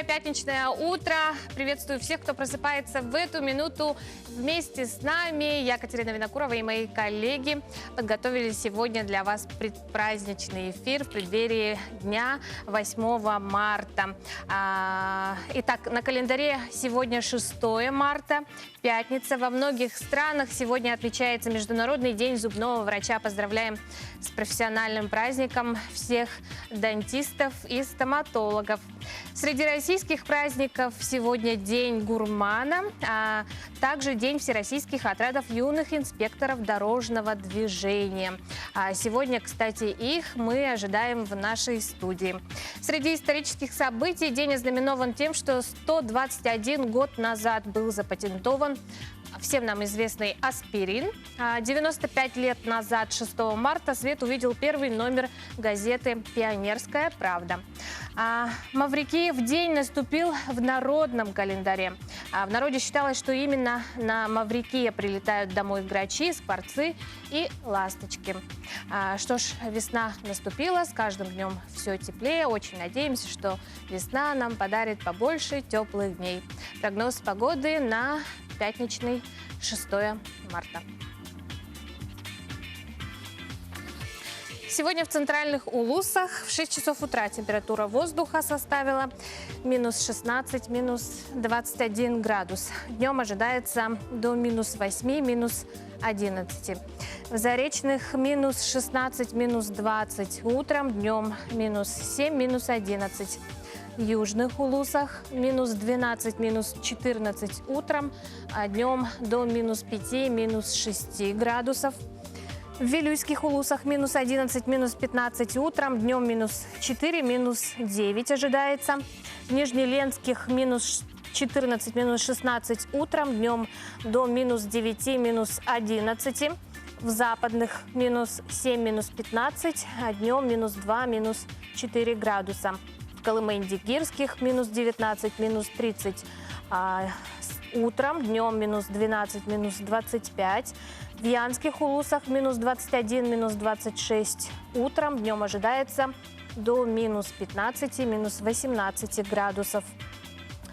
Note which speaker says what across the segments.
Speaker 1: пятничное утро. Приветствую всех, кто просыпается в эту минуту вместе с нами. Я, Катерина Винокурова, и мои коллеги подготовили сегодня для вас предпраздничный эфир в преддверии дня 8 марта. Итак, на календаре сегодня 6 марта, пятница. Во многих странах сегодня отмечается Международный день зубного врача. Поздравляем с профессиональным праздником всех дантистов и стоматологов. Среди российских праздников сегодня День гурмана, а также День всероссийских отрядов юных инспекторов дорожного движения. Сегодня, кстати, их мы ожидаем в нашей студии. Среди исторических событий день ознаменован тем, что 121 год назад был запатентован всем нам известный аспирин. 95 лет назад, 6 марта, свет увидел первый номер газеты «Пионерская правда». Маврикиев день наступил в народном календаре. В народе считалось, что именно на Маврикия прилетают домой грачи, скворцы и ласточки. Что ж, весна наступила, с каждым днем все теплее. Очень надеемся, что весна нам подарит побольше теплых дней. Прогноз погоды на пятничный 6 марта. Сегодня в центральных улусах в 6 часов утра температура воздуха составила минус 16, минус 21 градус. Днем ожидается до минус 8, минус 11. В Заречных минус 16, минус 20 утром, днем минус 7, минус 11. В южных улусах минус 12, минус 14 утром, а днем до минус 5, минус 6 градусов. В Вилюйских улусах минус 11, минус 15 утром, днем минус 4, минус 9 ожидается. В Нижнеленских минус 14, минус 16 утром, днем до минус 9, минус 11. В западных минус 7, минус 15, а днем минус 2, минус 4 градуса. В Колымы-Индигирских минус 19, минус 30 утром, днем минус 12, минус 25. В Янских улусах минус 21, минус 26 утром, днем ожидается до минус 15, минус 18 градусов.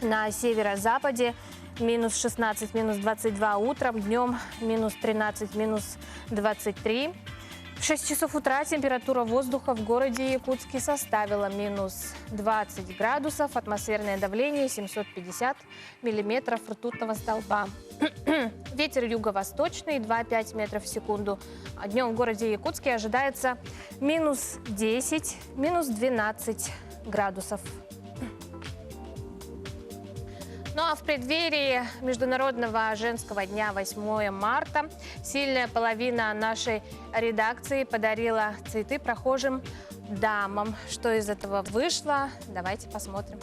Speaker 1: На северо-западе минус 16, минус 22 утром, днем минус 13, минус 23. В 6 часов утра температура воздуха в городе Якутске составила минус 20 градусов, атмосферное давление 750 миллиметров ртутного столба. Ветер юго-восточный 2,5 метров в секунду. Днем в городе Якутске ожидается минус 10, минус 12 градусов. Ну а в преддверии Международного женского дня 8 марта сильная половина нашей редакции подарила цветы прохожим дамам. Что из этого вышло? Давайте посмотрим.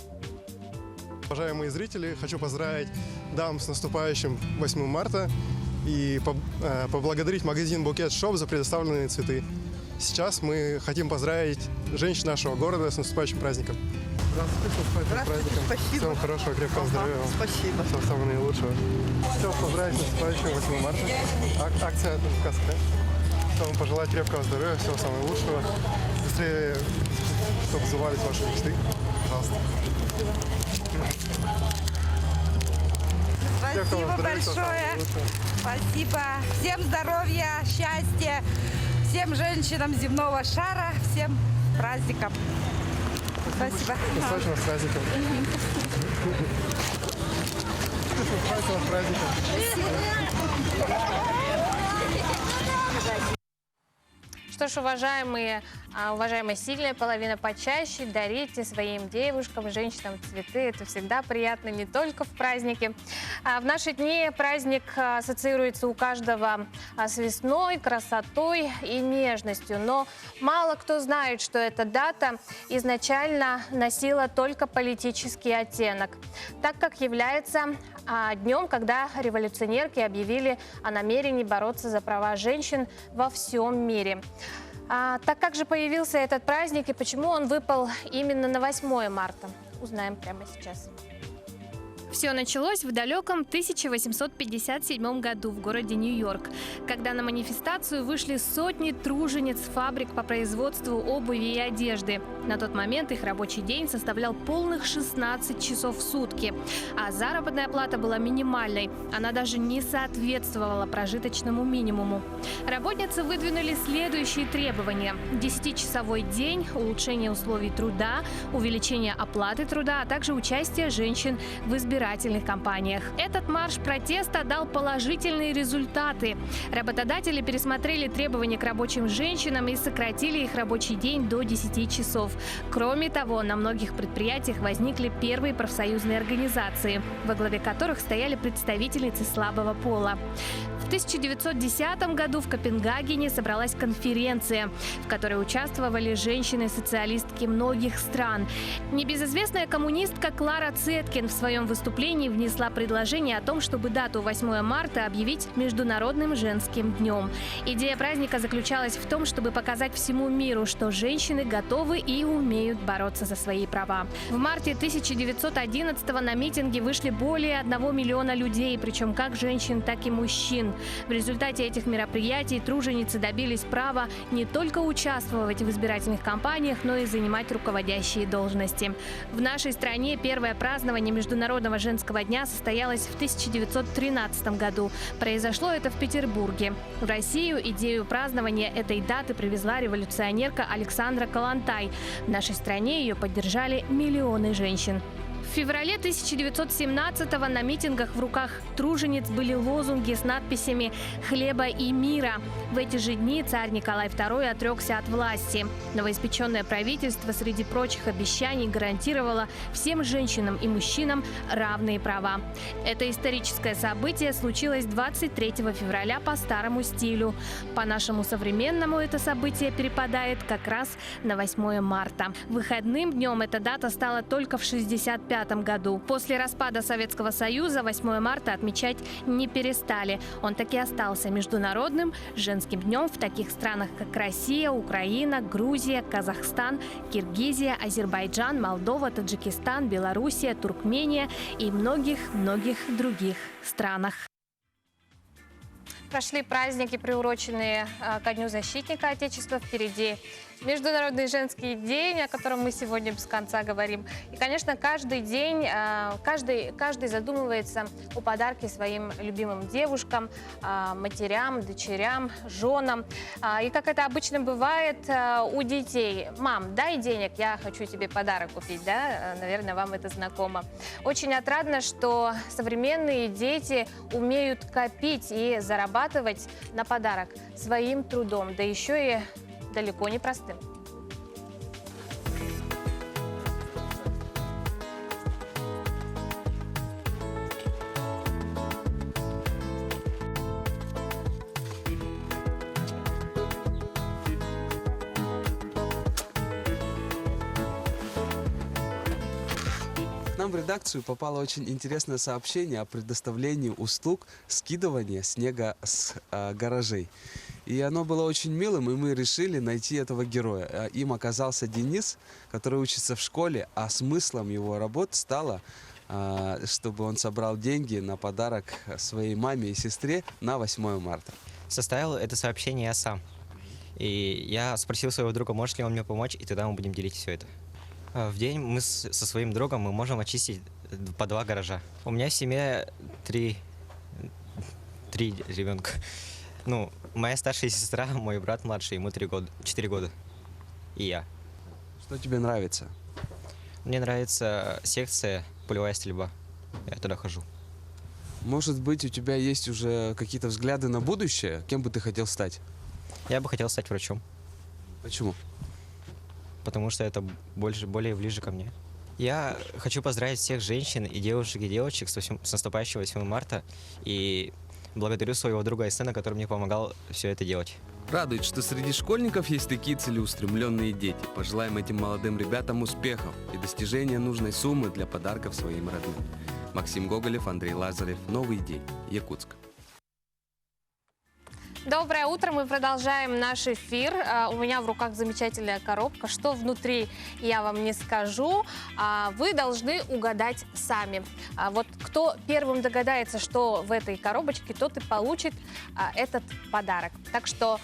Speaker 2: Уважаемые зрители, хочу поздравить дам с наступающим 8 марта и поблагодарить магазин Букет Шоп за предоставленные цветы. Сейчас мы хотим поздравить женщин нашего города с наступающим праздником.
Speaker 3: Здравствуйте, спасибо.
Speaker 2: Всем хорошего, крепкого здоровья.
Speaker 3: Спасибо.
Speaker 2: Всего самого наилучшего. Хотел поздравить с наступающим 8 марта. Акция «Каска». Хотел пожелать крепкого здоровья, всего самого лучшего. Быстрее, чтобы сбывались ваши мечты. Пожалуйста.
Speaker 3: Спасибо большое. Спасибо. Всем здоровья, счастья. Всем женщинам земного шара. Всем праздником. Спасибо.
Speaker 2: Наступающим с праздником. Наступающим с праздником.
Speaker 1: Что ж, уважаемая сильная половина, почаще дарите своим девушкам, женщинам цветы. Это всегда приятно, не только в праздники. В наши дни праздник ассоциируется у каждого с весной, красотой и нежностью. Но мало кто знает, что эта дата изначально носила только политический оттенок, так как является днем, когда революционерки объявили о намерении бороться за права женщин во всем мире. Так как же появился этот праздник и почему он выпал именно на 8 марта, узнаем прямо сейчас.
Speaker 4: В
Speaker 1: Все началось в далеком 1857 году в городе Нью-Йорк, когда на манифестацию вышли сотни тружениц фабрик по производству обуви и одежды. На тот момент их рабочий день составлял полных 16 часов в сутки, а заработная плата была минимальной. Она даже не соответствовала прожиточному минимуму. Работницы выдвинули следующие требования: 10-часовой день, улучшение условий труда, увеличение оплаты труда, а также участие женщин в избирательных кампаниях. Этот марш протеста дал положительные результаты. Работодатели пересмотрели требования к рабочим женщинам и сократили их рабочий день до 10 часов. Кроме того, на многих предприятиях возникли первые профсоюзные организации, во главе которых стояли представительницы слабого пола. В 1910 году в Копенгагене собралась конференция, в которой участвовали женщины-социалистки многих стран. Небезызвестная коммунистка Клара Цеткин в своем выступлении внесла предложение о том, чтобы дату 8 марта объявить Международным женским днем. Идея праздника заключалась в том, чтобы показать всему миру, что женщины готовы и умеют бороться за свои права. В марте 1911-го на митинги вышли более 1 миллиона людей, причем как женщин, так и мужчин. В результате этих мероприятий труженицы добились права не только участвовать в избирательных кампаниях, но и занимать руководящие должности. В нашей стране первое празднование Международного женского дня состоялось в 1913 году. Произошло это в Петербурге. В Россию идею празднования этой даты привезла революционерка Александра Калантай. В нашей стране ее поддержали миллионы женщин. В феврале 1917-го на митингах в руках тружениц были лозунги с надписями «Хлеба и мира». В эти же дни царь Николай II отрекся от власти. Новоиспеченное правительство среди прочих обещаний гарантировало всем женщинам и мужчинам равные права. Это историческое событие случилось 23 февраля по старому стилю. По нашему современному это событие перепадает как раз на 8 марта. Выходным днем эта дата стала только в 1965 году. После распада Советского Союза 8 марта отмечать не перестали. Он таки остался международным женским днем в таких странах, как Россия, Украина, Грузия, Казахстан, Киргизия, Азербайджан, Молдова, Таджикистан, Белоруссия, Туркмения и многих-многих других странах. Прошли праздники, приуроченные ко Дню защитника Отечества. Впереди Международный женский день, о котором мы сегодня без конца говорим. И, конечно, каждый день, каждый задумывается о подарке своим любимым девушкам, матерям, дочерям, женам. И как это обычно бывает у детей: «Мам, дай денег, я хочу тебе подарок купить», да? Наверное, вам это знакомо. Очень отрадно, что современные дети умеют копить и зарабатывать на подарок своим трудом, да еще и далеко не простым.
Speaker 4: К нам в редакцию попало очень интересное сообщение о предоставлении услуг скидывания снега с гаражей. И оно было очень милым, и мы решили найти этого героя. Им оказался Денис, который учится в школе, а смыслом его работ стало, чтобы он собрал деньги на подарок своей маме и сестре на 8 марта.
Speaker 5: Составил это сообщение я сам. И я спросил своего друга, может ли он мне помочь, и тогда мы будем делить все это. В день мы со своим другом мы можем очистить по 2 гаража. У меня в семье 3 ребенка. Ну, моя старшая сестра, мой брат младший, ему 4 года. И я.
Speaker 4: Что тебе нравится?
Speaker 5: Мне нравится секция «Полевая стрельба». Я туда хожу.
Speaker 4: Может быть, у тебя есть уже какие-то взгляды на будущее? Кем бы ты хотел стать?
Speaker 5: Я бы хотел стать врачом.
Speaker 4: Почему?
Speaker 5: Потому что это более ближе ко мне. Я хочу поздравить всех женщин и девочек с наступающим 8 марта. И благодарю своего друга и сына, который мне помогал все это делать.
Speaker 4: Радует, что среди школьников есть такие целеустремленные дети. Пожелаем этим молодым ребятам успехов и достижения нужной суммы для подарков своим родным. Максим Гоголев, Андрей Лазарев. Новый день. Якутск.
Speaker 1: Доброе утро, мы продолжаем наш эфир. У меня в руках замечательная коробка. Что внутри, я вам не скажу. Вы должны угадать сами. Вот кто первым догадается, что в этой коробочке, тот и получит этот подарок. Так что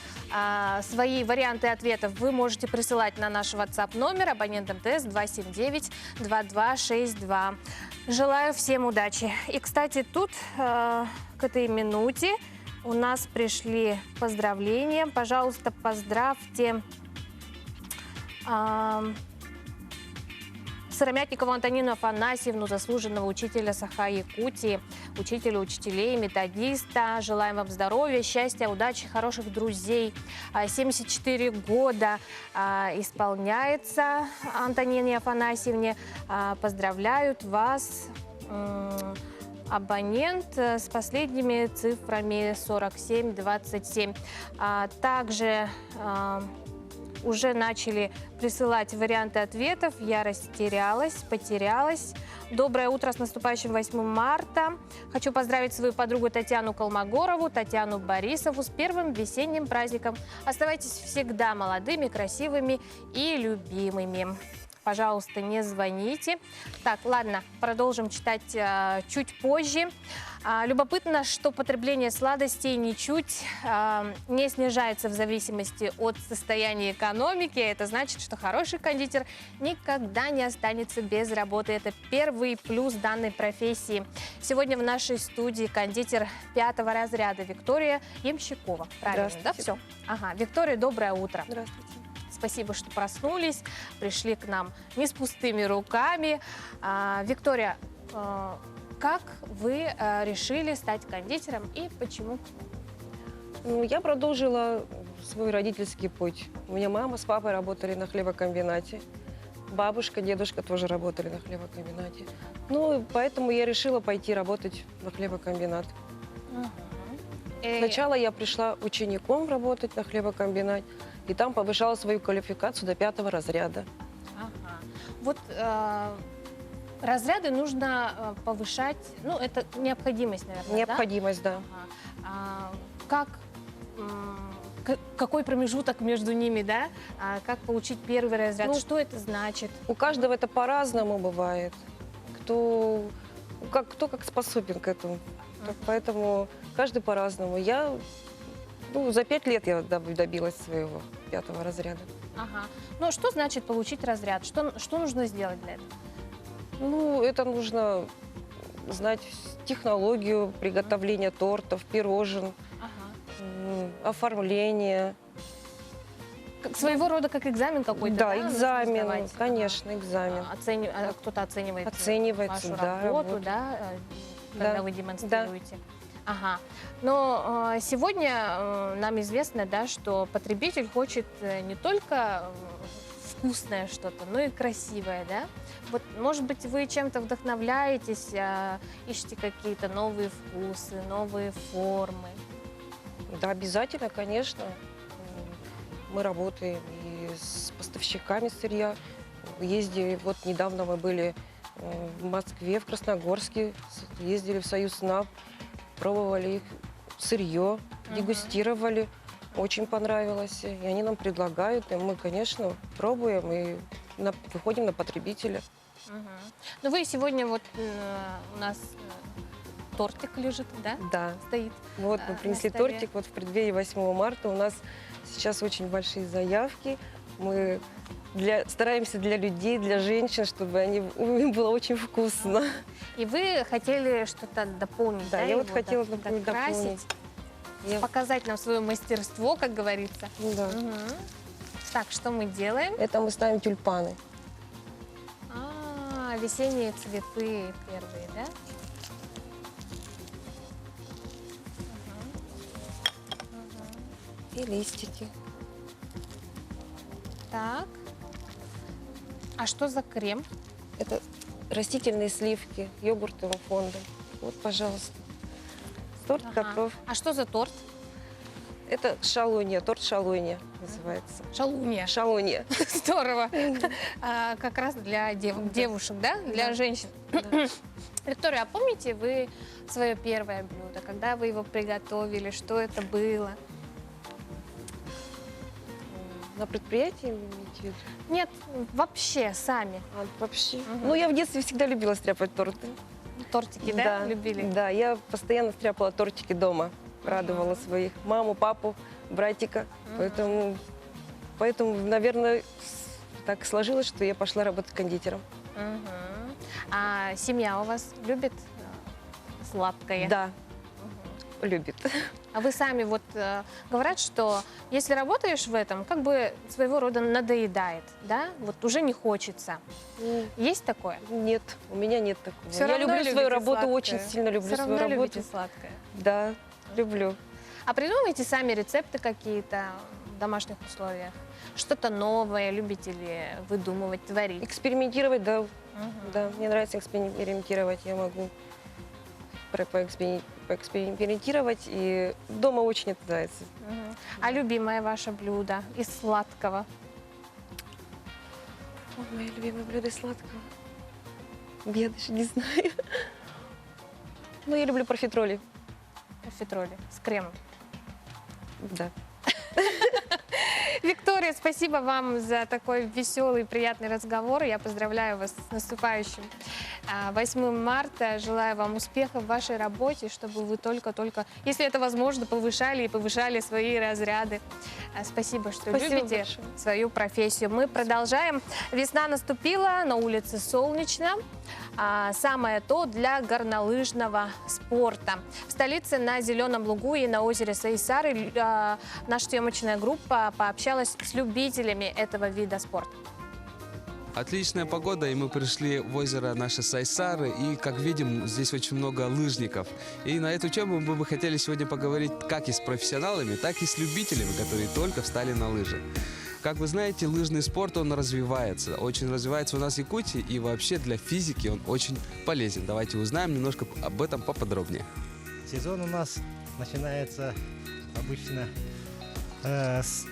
Speaker 1: свои варианты ответов вы можете присылать на наш WhatsApp номер абонент МТС 279-2262. Желаю всем удачи. И, кстати, тут к этой минуте у нас пришли поздравления. Пожалуйста, поздравьте Сыромятникову Антонину Афанасьевну, заслуженного учителя Саха-Якутии, учителя учителей, методиста. Желаем вам здоровья, счастья, удачи, хороших друзей. 74 года исполняется Антонине Афанасьевне. Поздравляют вас абонент с последними цифрами 4727. Также уже начали присылать варианты ответов. Я растерялась, потерялась. Доброе утро с наступающим 8 марта. Хочу поздравить свою подругу Татьяну Колмогорову, Татьяну Борисову с первым весенним праздником. Оставайтесь всегда молодыми, красивыми и любимыми. Пожалуйста, не звоните. Так, ладно, продолжим читать чуть позже. Любопытно, что потребление сладостей ничуть не снижается в зависимости от состояния экономики. Это значит, что хороший кондитер никогда не останется без работы. Это первый плюс данной профессии. Сегодня в нашей студии кондитер 5-го разряда Виктория Ямщикова. Правильно, да, все? Ага, Виктория, доброе утро.
Speaker 6: Здравствуйте.
Speaker 1: Спасибо, что проснулись, пришли к нам не с пустыми руками. Виктория, как вы решили стать кондитером и почему?
Speaker 6: Ну, я продолжила свой родительский путь. У меня мама с папой работали на хлебокомбинате. Бабушка, дедушка тоже работали на хлебокомбинате. Ну, и поэтому я решила пойти работать на хлебокомбинат. Сначала я пришла учеником работать на хлебокомбинат, и там повышала свою квалификацию до 5-го разряда.
Speaker 1: Ага. Вот разряды нужно повышать, ну, это необходимость, наверное,
Speaker 6: Необходимость, да?
Speaker 1: Как, какой промежуток между ними, да? Как получить первый разряд?
Speaker 6: Ну,
Speaker 1: что это значит?
Speaker 6: У каждого это по-разному бывает. Кто как способен к этому. Поэтому каждый по-разному. Я за 5 лет я добилась своего 5-го разряда.
Speaker 1: Ага. Ну, что значит получить разряд? Что нужно сделать для этого?
Speaker 6: Ну, это нужно знать технологию приготовления тортов, пирожен, оформления.
Speaker 1: Своего рода как экзамен какой-то,
Speaker 6: Да,
Speaker 1: нужно
Speaker 6: экзамен,
Speaker 1: сдавать?
Speaker 6: конечно, экзамен.
Speaker 1: Кто-то оценивает
Speaker 6: Оценивается,
Speaker 1: вашу
Speaker 6: да,
Speaker 1: работу,
Speaker 6: работу.
Speaker 1: да, когда
Speaker 6: Да,
Speaker 1: вы демонстрируете. Ага. Но сегодня нам известно, да, что потребитель хочет не только вкусное что-то, но и красивое, да? Вот, может быть, вы чем-то вдохновляетесь, ищете какие-то новые вкусы, новые формы?
Speaker 6: Да, обязательно, конечно. Мы работаем и с поставщиками сырья. Ездили, вот недавно мы были в Москве, в Красногорске, ездили в Союз СНАП, пробовали их сырье, дегустировали. Очень понравилось. И они нам предлагают, и мы, конечно, пробуем и выходим на потребителя.
Speaker 1: Ну, вы сегодня вот у нас тортик лежит, да?
Speaker 6: Да.
Speaker 1: Стоит.
Speaker 6: Вот мы принесли
Speaker 1: на столе.
Speaker 6: тортик вот в преддверии 8 марта. У нас сейчас очень большие заявки. Мы стараемся для людей, для женщин, чтобы им было очень вкусно.
Speaker 1: И вы хотели что-то дополнить, да?
Speaker 6: Да, я вот
Speaker 1: его
Speaker 6: хотела
Speaker 1: докрасить,
Speaker 6: дополнить.
Speaker 1: показать нам свое мастерство, как говорится.
Speaker 6: Да.
Speaker 1: Так, что мы делаем?
Speaker 6: Это мы ставим тюльпаны.
Speaker 1: Весенние цветы первые, да?
Speaker 6: И листики.
Speaker 1: Так. А что за крем?
Speaker 6: Это растительные сливки йогуртовым фондом. Вот, пожалуйста. Торт готов.
Speaker 1: А что за торт?
Speaker 6: Это шалунья, торт шалунья называется.
Speaker 1: Шалунья.
Speaker 6: Шалунья.
Speaker 1: Здорово. Как раз для девушек, да? Для женщин. Виктория, а помните вы свое первое блюдо? Когда вы его приготовили? Что это было?
Speaker 6: На предприятии вы имеете в виду?
Speaker 1: Нет, вообще сами.
Speaker 6: А, вообще.
Speaker 1: Мгм.
Speaker 6: Ну, я в детстве всегда любила стряпать торты.
Speaker 1: Тортики, да, любили?
Speaker 6: Да, я постоянно стряпала тортики дома. Радовала своих маму, папу, братика. Поэтому, наверное, так сложилось, что я пошла работать кондитером.
Speaker 1: Мгм. А семья у вас любит сладкое?
Speaker 6: Да, любит.
Speaker 1: А вы сами вот говорят, что если работаешь в этом, как бы своего рода надоедает, да? Вот уже не хочется. Есть такое?
Speaker 6: Нет, у меня нет такого.
Speaker 1: Всё
Speaker 6: я
Speaker 1: равно
Speaker 6: люблю свою
Speaker 1: любите
Speaker 6: работу,
Speaker 1: сладкое.
Speaker 6: очень сильно люблю
Speaker 1: Все
Speaker 6: свою
Speaker 1: равно
Speaker 6: работу.
Speaker 1: любите сладкое.
Speaker 6: Да, люблю.
Speaker 1: А придумываете сами рецепты какие-то в домашних условиях? Что-то новое любите ли выдумывать, творить?
Speaker 6: Экспериментировать, да,
Speaker 1: Мгм.
Speaker 6: да, мне нравится экспериментировать, я могу поэкспериментировать, и дома очень это нравится.
Speaker 1: Мгм. А любимое ваше блюдо из сладкого?
Speaker 6: Ой, мое любимое блюдо из сладкого. Я даже не знаю. Ну, я люблю профитроли.
Speaker 1: Профитроли с кремом.
Speaker 6: Да.
Speaker 1: Виктория, спасибо вам за такой веселый, приятный разговор. Я поздравляю вас с наступающим 8 марта. Желаю вам успехов в вашей работе, чтобы вы только, если это возможно, повышали свои разряды. Спасибо, что
Speaker 6: Спасибо
Speaker 1: любите
Speaker 6: большое.
Speaker 1: свою профессию. Мы продолжаем. Весна наступила, на улице солнечно. Самое то для горнолыжного спорта. В столице на Зеленом лугу и на озере Сайсары наша съемочная группа пообщалась с любителями этого вида спорта.
Speaker 4: Отличная погода, и мы пришли в озеро наши Сайсары, и, как видим, здесь очень много лыжников. И на эту тему мы бы хотели сегодня поговорить как и с профессионалами, так и с любителями, которые только встали на лыжи. Как вы знаете, лыжный спорт, он развивается, очень развивается у нас в Якутии, и вообще для физики он очень полезен. Давайте узнаем немножко об этом поподробнее.
Speaker 7: Сезон у нас начинается обычно с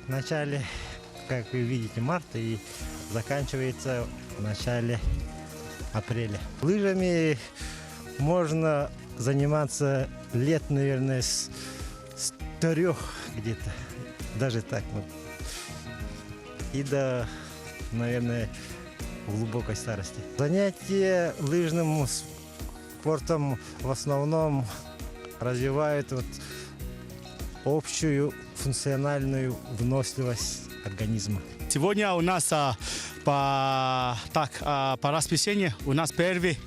Speaker 7: начала, как вы видите, марта и заканчивается в начале апреля. Лыжами можно заниматься лет, наверное, с 3 где-то, даже так вот. И до, наверное, глубокой старости. Занятия лыжным спортом в основном развивают вот общую функциональную выносливость организма.
Speaker 8: Сегодня у нас по расписанию у нас первый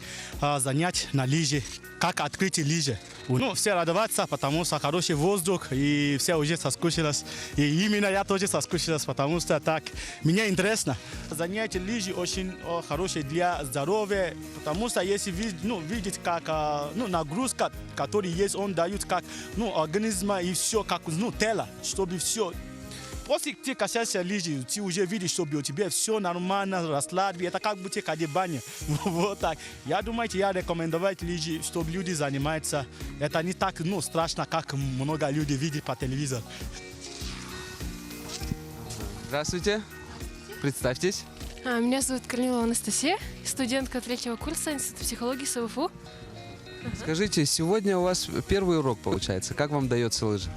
Speaker 8: занятие на лыжи. Как открыть лыжи. Ну, все радоваться, потому что хороший воздух, и все уже соскучились. И именно я тоже соскучилась, потому что так, мне интересно. Занятие лыжи очень хорошее для здоровья, потому что если видеть, как нагрузка, которая есть, он дает как организма и все, как тело, чтобы все. После ты касаешься лыжи, ты уже видишь, чтобы у тебя все нормально, расслабить. Это как будто ходить в баню. Вот так. Я думаю, я рекомендую лыжи, чтобы люди занимаются. Это не так страшно, как много людей видят по телевизору.
Speaker 4: Здравствуйте, представьтесь.
Speaker 9: Меня зовут Корнилова Анастасия, студентка 3-го курса Института психологии СВФУ.
Speaker 4: Скажите, сегодня у вас первый урок получается. Как вам дается лыжи?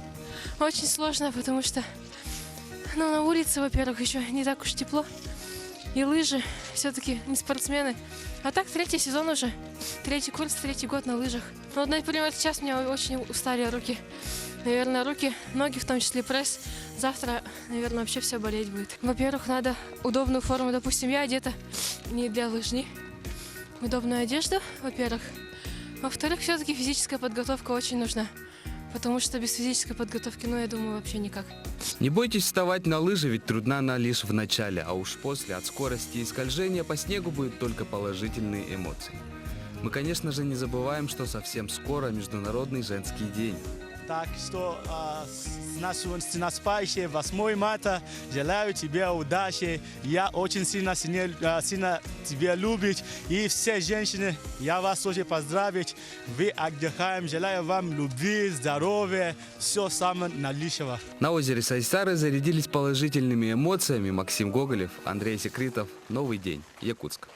Speaker 9: Очень сложно, потому что на улице, во-первых, еще не так уж тепло. И лыжи все-таки не спортсмены. А так 3-й сезон уже. 3-й курс, 3-й год на лыжах. Ну, вот, например, сейчас у меня очень устали руки. Наверное, руки, ноги, в том числе пресс. Завтра, наверное, вообще все болеть будет. Во-первых, надо удобную форму. Допустим, я одета не для лыжни. Удобную одежду, во-первых. Во-вторых, все-таки физическая подготовка очень нужна. Потому что без физической подготовки, я думаю, вообще никак.
Speaker 4: Не бойтесь вставать на лыжи, ведь трудна она лишь в начале, а уж после от скорости и скольжения по снегу будут только положительные эмоции. Мы, конечно же, не забываем, что совсем скоро Международный женский день.
Speaker 8: Так что с наступающим 8 марта желаю тебе удачи. Я очень сильно тебя люблю. И все женщины, я вас тоже поздравить. Вы отдыхаем. Желаю вам любви, здоровья, все самое наилучшего.
Speaker 4: На озере Сайсары зарядились положительными эмоциями Максим Гоголев, Андрей Секритов. Новый день. Якутск.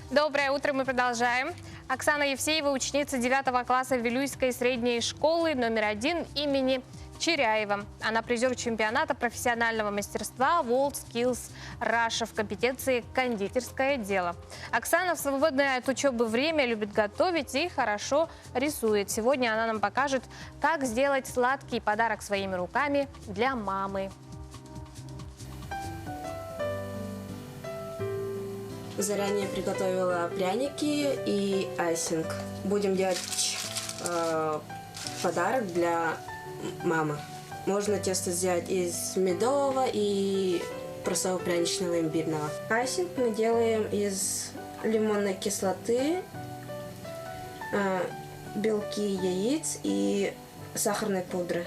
Speaker 1: Доброе утро, мы продолжаем. Оксана Евсеева, ученица 9 класса Вилюйской средней школы номер 1 имени Черяева. Она призер чемпионата профессионального мастерства WorldSkills Russia в компетенции кондитерское дело. Оксана в свободное от учебы время любит готовить и хорошо рисует. Сегодня она нам покажет, как сделать сладкий подарок своими руками для мамы.
Speaker 10: Заранее приготовила пряники и айсинг. Будем делать подарок для мамы. Можно тесто сделать из медового и простого пряничного имбирного. Айсинг мы делаем из лимонной кислоты, белки яиц и сахарной пудры.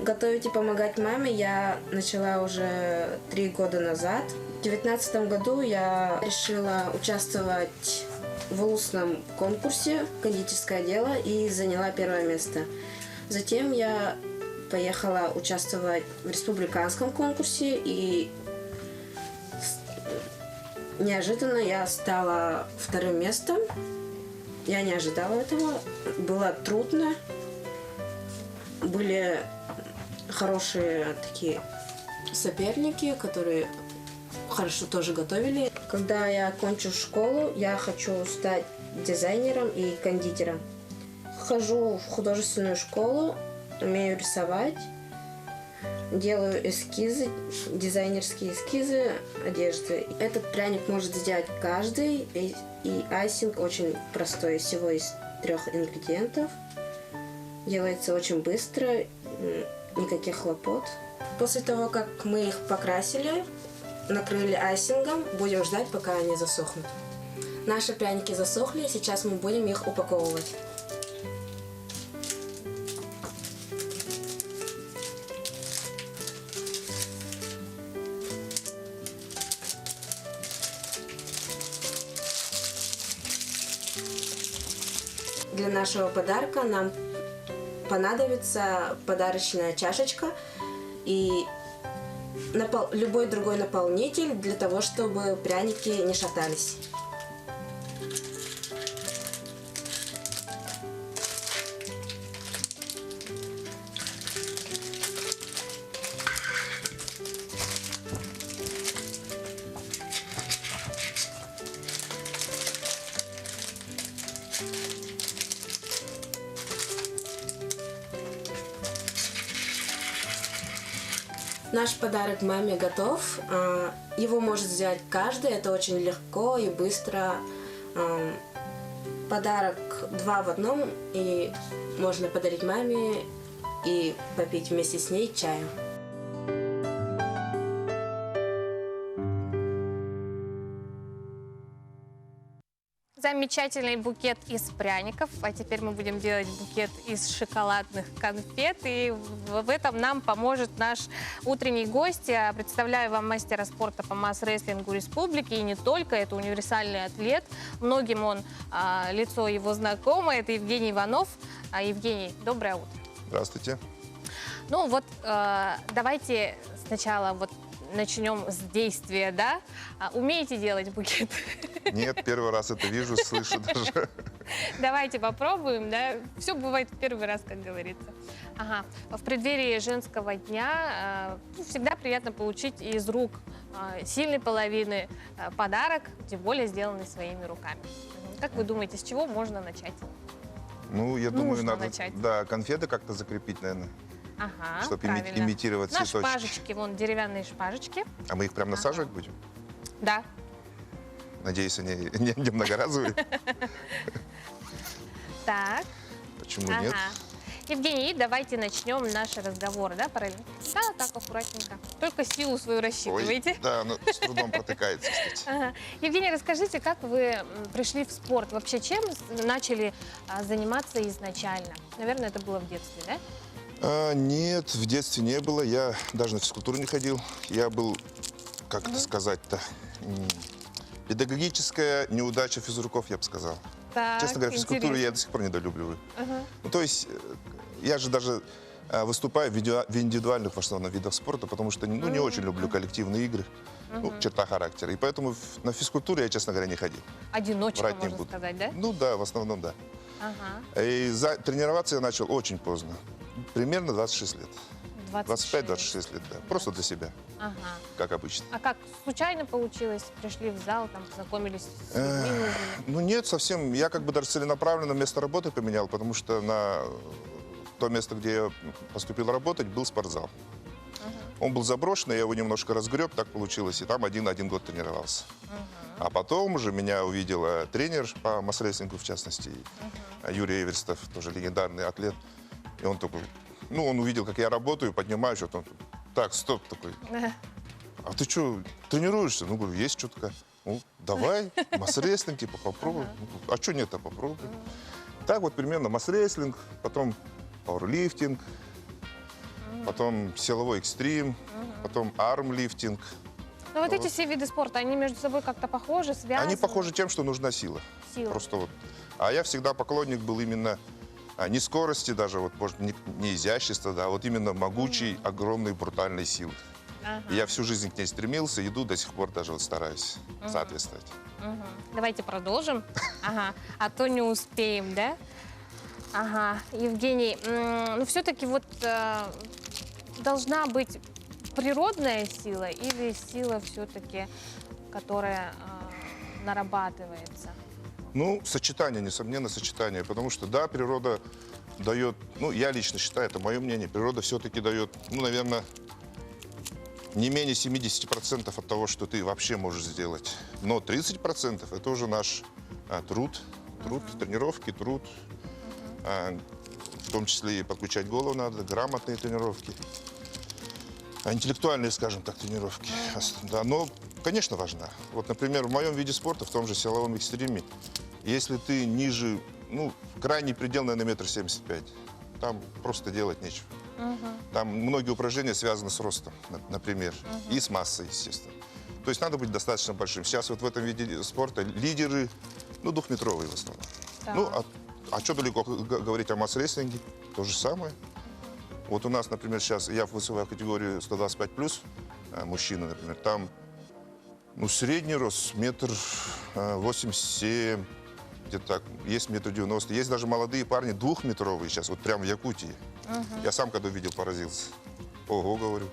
Speaker 10: Готовить и помогать маме я начала уже 3 года назад. В 2019 году я решила участвовать в устном конкурсе «Кондитерское дело» и заняла 1 место. Затем я поехала участвовать в республиканском конкурсе, и неожиданно я стала 2-м местом. Я не ожидала этого. Было трудно. Были хорошие такие соперники, которые хорошо тоже готовили. Когда я окончу школу, я хочу стать дизайнером и кондитером. Хожу в художественную школу, умею рисовать, делаю эскизы, дизайнерские эскизы одежды. Этот пряник может сделать каждый, и айсинг очень простой, всего из 3 ингредиентов. Делается очень быстро, никаких хлопот. После того, как мы их покрасили, накрыли айсингом, будем ждать, пока они засохнут. Наши пряники засохли, сейчас мы будем их упаковывать. Для нашего подарка нам понадобится подарочная чашечка и любой другой наполнитель для того, чтобы пряники не шатались. Наш подарок маме готов. Его может сделать каждый. Это очень легко и быстро. Подарок 2 в 1. И можно подарить маме и попить вместе с ней чаю.
Speaker 1: Замечательный букет из пряников. А теперь мы будем делать букет из шоколадных конфет. И в этом нам поможет наш утренний гость. Я представляю вам мастера спорта по масс-рестлингу республики. И не только. Это универсальный атлет. Многим он, лицо его знакомо. Это Евгений Иванов. Евгений, доброе утро.
Speaker 11: Здравствуйте.
Speaker 1: Ну вот, давайте сначала вот начнем с действия, да? Умеете делать букет?
Speaker 11: Нет, 1 раз это вижу, слышу даже.
Speaker 1: Давайте попробуем, да? Все бывает в 1 раз, как говорится. Ага. В преддверии женского дня всегда приятно получить из рук сильной половины подарок, тем более сделанный своими руками. Как вы думаете, с чего можно начать?
Speaker 11: Ну, я думаю,
Speaker 1: Нужно
Speaker 11: надо
Speaker 1: начать.
Speaker 11: да, конфеты как-то закрепить, наверное,
Speaker 1: Ага,
Speaker 11: чтобы
Speaker 1: правильно.
Speaker 11: имитировать
Speaker 1: На
Speaker 11: цветочки.
Speaker 1: шпажечки, вон деревянные шпажечки.
Speaker 11: А мы их прям насаживать будем?
Speaker 1: Да.
Speaker 11: Надеюсь, они не многоразовые.
Speaker 1: Так.
Speaker 11: Почему нет?
Speaker 1: Евгений, давайте начнем наш разговор, да, параллельно? Да, так, аккуратненько. Только силу свою рассчитывайте.
Speaker 11: Ой, да, но с трудом протыкается, кстати.
Speaker 1: Ага. Евгений, расскажите, как вы пришли в спорт? Вообще, чем начали заниматься изначально? Наверное, это было в детстве, да?
Speaker 11: Нет, в детстве не было. Я даже на физкультуру не ходил. Я был, как это сказать-то, педагогическая неудача физруков, я бы сказал.
Speaker 1: Так,
Speaker 11: Честно говоря, физкультуру
Speaker 1: интересно.
Speaker 11: я до сих пор недолюбливаю.
Speaker 1: Ага.
Speaker 11: Ну, то есть я же даже выступаю в индивидуальных в основном видах спорта, потому что не очень люблю коллективные игры. Ну, черта характера. И поэтому на физкультуру я, честно говоря, не ходил.
Speaker 1: Одиночка,
Speaker 11: Врать не
Speaker 1: можно
Speaker 11: буду.
Speaker 1: сказать, да?
Speaker 11: Ну да, в основном да.
Speaker 1: Ага.
Speaker 11: И тренироваться я начал очень поздно. Примерно 26 лет. 25-26 лет, да. Просто для себя,
Speaker 1: Ага.
Speaker 11: как обычно.
Speaker 1: А как случайно получилось? Пришли в зал, там познакомились с людьми нужными?
Speaker 11: Ну нет, совсем. Я как бы даже целенаправленно место работы поменял, потому что на то место, где я поступил работать, был спортзал. Он был заброшенный, я его немножко разгреб, так получилось, и там один год тренировался. А потом уже меня увидел тренер по масс-рестлингу, в частности, Юрий Эверстов, тоже легендарный атлет. И он такой, ну, он увидел, как я работаю, поднимаю что-то. Он, так, стоп, такой. А ты что, тренируешься? Ну, говорю, есть что-то. Ну, давай, масс-рестлинг, типа, попробуй. А что нет-то, попробуй. Так вот примерно масс-рестлинг, потом пауэрлифтинг, потом силовой экстрим, потом армлифтинг.
Speaker 1: Ну вот эти все виды спорта, они между собой как-то похожи, связаны?
Speaker 11: Они похожи тем, что нужна сила.
Speaker 1: Сила.
Speaker 11: Просто вот. А я всегда поклонник был именно не скорости даже, вот, может, не изящества, да, а вот именно могучей, огромной, брутальной силы. И я всю жизнь к ней стремился, иду до сих пор даже вот стараюсь соответствовать.
Speaker 1: Давайте продолжим. Ага. А то не успеем, да? Ага. Евгений, ну все-таки вот должна быть природная сила или сила все-таки, которая нарабатывается?
Speaker 11: Ну, сочетание, несомненно, сочетание. Потому что, да, природа дает, ну, я лично считаю, это мое мнение, природа все-таки дает, ну, наверное, не менее 70% от того, что ты вообще можешь сделать. Но 30% это уже наш труд, тренировки, труд. В том числе и подключать голову надо, грамотные тренировки. Интеллектуальные, скажем так, тренировки. Да, но, конечно, важна. Вот, например, в моем виде спорта, в том же силовом экстриме, если ты ниже, ну, крайний предел, наверное, 1,75 м, там просто делать нечего. Там многие упражнения связаны с ростом, например, и с массой, естественно. То есть надо быть достаточно большим. Сейчас вот в этом виде спорта лидеры, ну, двухметровые в основном.
Speaker 1: Да.
Speaker 11: Ну, а что далеко говорить о масс-рестлинге? То же самое. Вот у нас, например, сейчас я в весовой категории 125+, мужчина, например, там, ну, средний рост 1,87 м, где-то так, есть 1,90 м. Есть даже молодые парни двухметровые сейчас, вот прямо в Якутии. Я сам, когда увидел, поразился. Ого, говорю.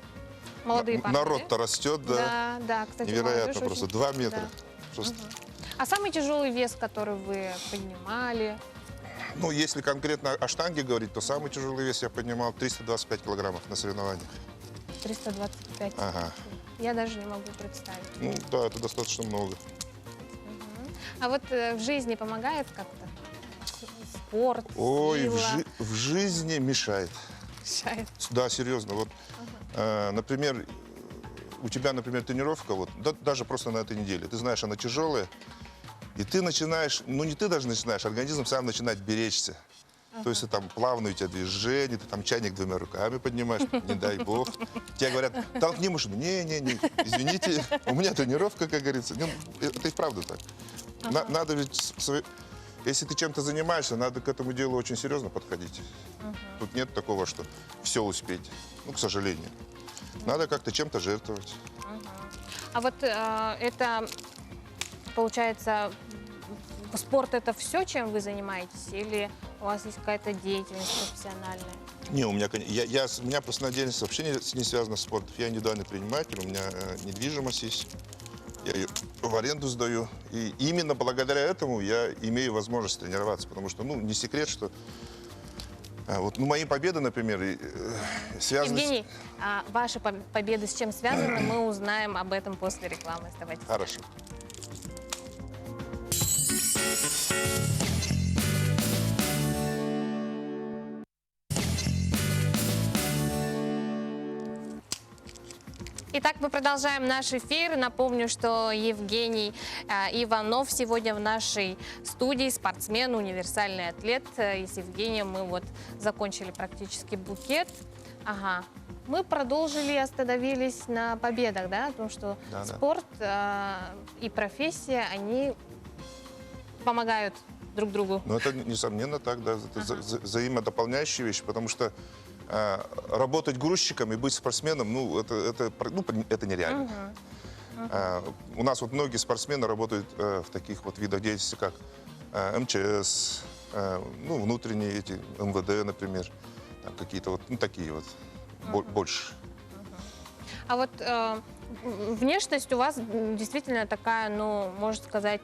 Speaker 1: Молодые парни,
Speaker 11: Народ-то растет, да.
Speaker 1: Да, да, кстати,
Speaker 11: Невероятно
Speaker 1: молодежь
Speaker 11: просто,
Speaker 1: очень-
Speaker 11: 2 метра.
Speaker 1: Да.
Speaker 11: Просто.
Speaker 1: А самый тяжелый вес, который вы поднимали?
Speaker 11: Ну, если конкретно о штанге говорить, то самый тяжелый вес я поднимал 325 килограммов на соревнованиях.
Speaker 1: 325.
Speaker 11: Ага.
Speaker 1: Я даже не могу представить.
Speaker 11: Ну, да, это достаточно много.
Speaker 1: А вот в жизни помогает как-то? Спорт,
Speaker 11: Ой,
Speaker 1: сила?
Speaker 11: в жизни мешает.
Speaker 1: Мешает.
Speaker 11: Да, серьезно. Вот, например, у тебя, например, тренировка, вот, даже просто на этой неделе, ты знаешь, она тяжелая, и ты начинаешь, ну не ты даже начинаешь, организм сам начинает беречься. То есть там плавные у тебя движения, ты там чайник 2 руками поднимаешь, не дай бог. Тебе говорят, толкни машину. Не, извините, у меня тренировка, как говорится. Ну, это и правда так. Надо ведь, если ты чем-то занимаешься, надо к этому делу очень серьезно подходить. Тут нет такого, что все успеть. Ну, к сожалению. Надо как-то чем-то жертвовать.
Speaker 1: А вот это, получается, спорт это все, чем вы занимаетесь? Или у вас есть какая-то деятельность профессиональная?
Speaker 11: Не, у меня профессиональная деятельность вообще не связана с спортом. Я индивидуальный предприниматель, у меня недвижимость есть. Я ее в аренду сдаю. И именно благодаря этому я имею возможность тренироваться. Потому что, ну, не секрет, что вот, ну, мои победы, например, связаны
Speaker 1: Евгений, а ваши победы с чем связаны, мы узнаем об этом после рекламы. Оставайтесь.
Speaker 11: Хорошо.
Speaker 1: Итак, мы продолжаем наш эфир. Напомню, что Евгений Иванов сегодня в нашей студии, спортсмен, универсальный атлет. И с Евгением мы вот закончили практически букет. Ага. Мы продолжили, остановились на победах, да, потому что спорт и профессия, они помогают друг другу.
Speaker 11: Ну, это, несомненно, так, да. Это взаимодополняющие вещи, потому что работать грузчиком и быть спортсменом, ну, это нереально. У нас вот многие спортсмены работают в таких вот видах деятельности, как МЧС, ну, внутренние эти, МВД, например, какие-то вот, ну, такие вот больше.
Speaker 1: А вот внешность у вас действительно такая, ну, можно сказать,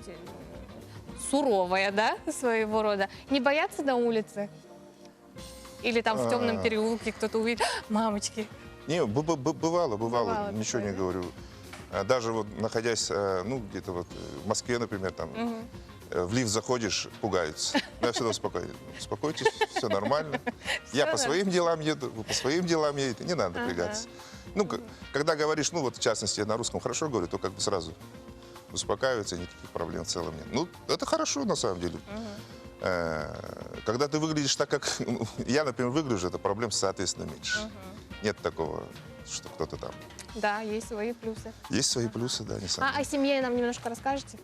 Speaker 1: суровая, да, своего рода. Не боятся на улице? Или там в темном переулке кто-то увидит, мамочки?
Speaker 11: Не, бывало, ничего
Speaker 1: такое,
Speaker 11: не говорю. Даже вот находясь, ну, где-то вот в Москве, например, там, в лифт заходишь, пугаются. Но я всегда успокаиваю. Успокойтесь, все нормально. Я по своим делам еду, вы по своим делам едете, не надо напрягаться. Ну, когда говоришь, ну, вот в частности, я на русском хорошо говорю, то как бы сразу успокаивается, и никаких проблем в целом нет. Ну, это хорошо, на самом деле. Когда ты выглядишь так, как я, например, выгляжу, это проблем, соответственно, меньше. Нет такого, что кто-то там...
Speaker 1: Да, есть свои плюсы.
Speaker 11: Есть свои плюсы, да, несомненно.
Speaker 1: А о семье нам немножко расскажете?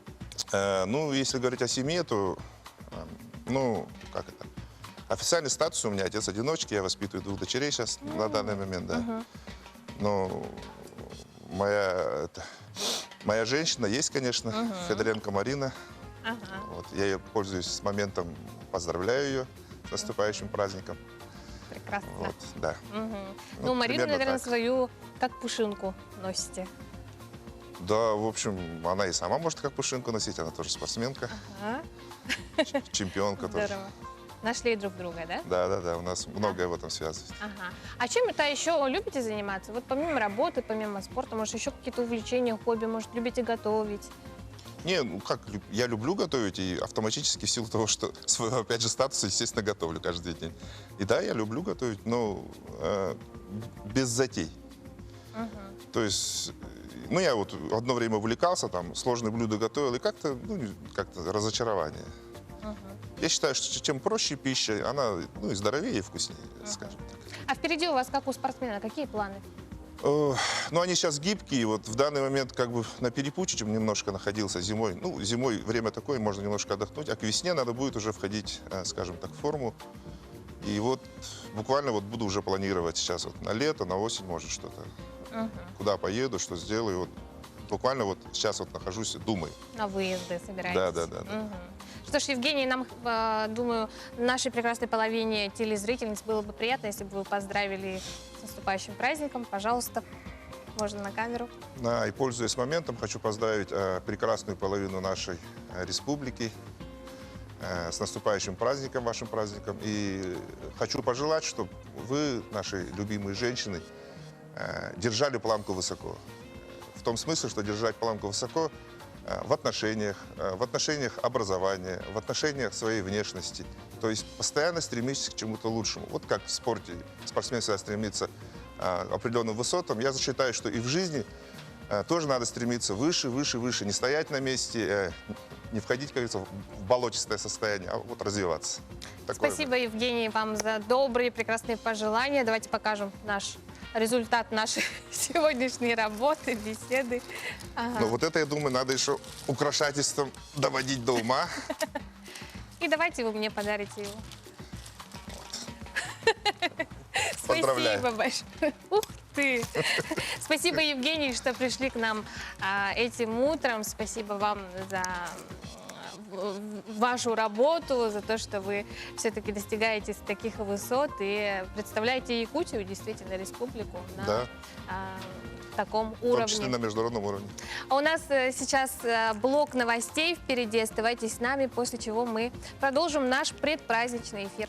Speaker 11: Ну, если говорить о семье, то, ну, как это? Официальный статус у меня отец-одиночки, я воспитываю 2 дочерей сейчас на данный момент, да. Но моя женщина есть, конечно, Федоренко Марина. Вот, я ее пользуюсь моментом, поздравляю ее с наступающим праздником.
Speaker 1: Прекрасно.
Speaker 11: Вот, да.
Speaker 1: Ну, Марину, наверное,
Speaker 11: так.
Speaker 1: свою как пушинку носите.
Speaker 11: Да, в общем, она и сама может как пушинку носить, она тоже спортсменка, чемпионка тоже.
Speaker 1: Здорово. Нашли друг друга, да?
Speaker 11: Да, у нас многое в этом связывает.
Speaker 1: Ага. А чем-то еще любите заниматься? Вот помимо работы, помимо спорта, может, еще какие-то увлечения, хобби, может, любите готовить?
Speaker 11: Не, ну как, я люблю готовить, и автоматически в силу того, что своего, опять же, статуса, естественно, готовлю каждый день. И да, я люблю готовить, но без затей. То есть, ну, я вот одно время увлекался, там, сложные блюда готовил, и как-то, ну, как-то разочарование. Я считаю, что чем проще пища, она, ну, и здоровее, и вкуснее, скажем так.
Speaker 1: А впереди у вас, как у спортсмена, какие планы?
Speaker 11: Ну, они сейчас гибкие. Вот в данный момент как бы на перепутье немножко находился зимой. Ну, зимой время такое, можно немножко отдохнуть. А к весне надо будет уже входить, скажем так, в форму. И вот буквально вот буду уже планировать сейчас вот на лето, на осень, может, что-то. Куда поеду, что сделаю. Вот буквально вот сейчас вот нахожусь, думаю.
Speaker 1: На выезды собираетесь?
Speaker 11: Да.
Speaker 1: Что ж, Евгений, нам, думаю, нашей прекрасной половине телезрительниц было бы приятно, если бы вы поздравили с наступающим праздником. Пожалуйста, можно на камеру.
Speaker 11: Да, и пользуясь моментом, хочу поздравить прекрасную половину нашей республики с наступающим праздником, вашим праздником. И хочу пожелать, чтобы вы, наши любимые женщины, держали планку высоко. В том смысле, что держать планку высоко в отношениях образования, в отношениях своей внешности. То есть постоянно стремитесь к чему-то лучшему. Вот как в спорте спортсмен всегда стремится к определенным высотам. Я считаю, что и в жизни тоже надо стремиться выше, выше, выше. Не стоять на месте, не входить, как говорится, в болотистое состояние, а вот развиваться. Такое
Speaker 1: Спасибо, Евгений, вам за добрые, прекрасные пожелания. Давайте покажем наш результат нашей сегодняшней работы, беседы. Ага.
Speaker 11: Ну вот это, я думаю, надо еще украшательством доводить до ума.
Speaker 1: И давайте вы мне подарите его.
Speaker 11: Поздравляю.
Speaker 1: Спасибо большое. Ух ты! Спасибо, Евгений, что пришли к нам этим утром. Спасибо вам за вашу работу, за то, что вы все-таки достигаете таких высот и представляете Якутию, действительно, республику на таком уровне.
Speaker 11: В том числе на международном уровне.
Speaker 1: А у нас сейчас блок новостей впереди. Оставайтесь с нами, после чего мы продолжим наш предпраздничный эфир.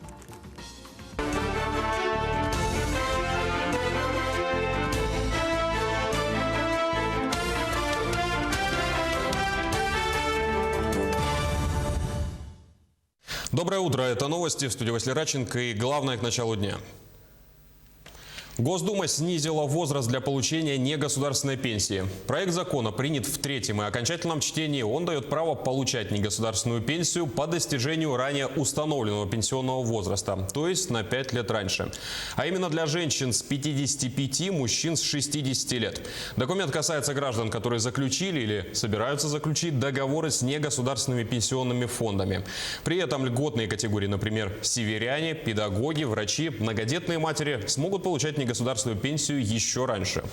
Speaker 12: Доброе утро, это новости в студии Василий Радченко и главное к началу дня. Госдума снизила возраст для получения негосударственной пенсии. Проект закона принят в 3-м и окончательном чтении. Он дает право получать негосударственную пенсию по достижению ранее установленного пенсионного возраста, то есть на 5 лет раньше. А именно для женщин с 55, мужчин с 60 лет. Документ касается граждан, которые заключили или собираются заключить договоры с негосударственными пенсионными фондами. При этом льготные категории, например, северяне, педагоги, врачи, многодетные матери смогут получать негосударственную пенсию еще раньше.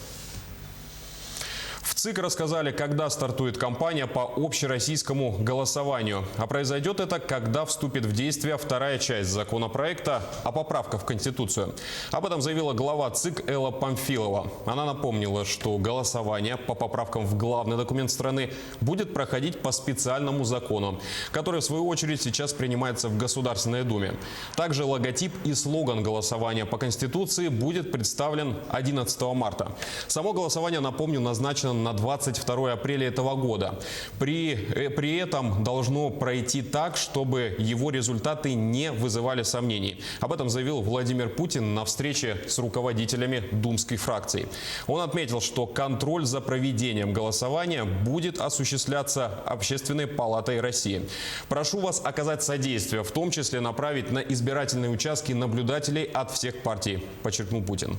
Speaker 12: В ЦИК рассказали, когда стартует кампания по общероссийскому голосованию. А произойдет это, когда вступит в действие вторая часть законопроекта о поправках в Конституцию. Об этом заявила глава ЦИК Элла Памфилова. Она напомнила, что голосование по поправкам в главный документ страны будет проходить по специальному закону, который, в свою очередь, сейчас принимается в Государственной Думе. Также логотип и слоган голосования по Конституции будет представлен 11 марта. Само голосование, напомню, назначено на 22 апреля этого года. При этом должно пройти так, чтобы его результаты не вызывали сомнений. Об этом заявил Владимир Путин на встрече с руководителями думской фракции. Он отметил, что контроль за проведением голосования будет осуществляться Общественной палатой России. Прошу вас оказать содействие, в том числе направить на избирательные участки наблюдателей от всех партий, подчеркнул Путин.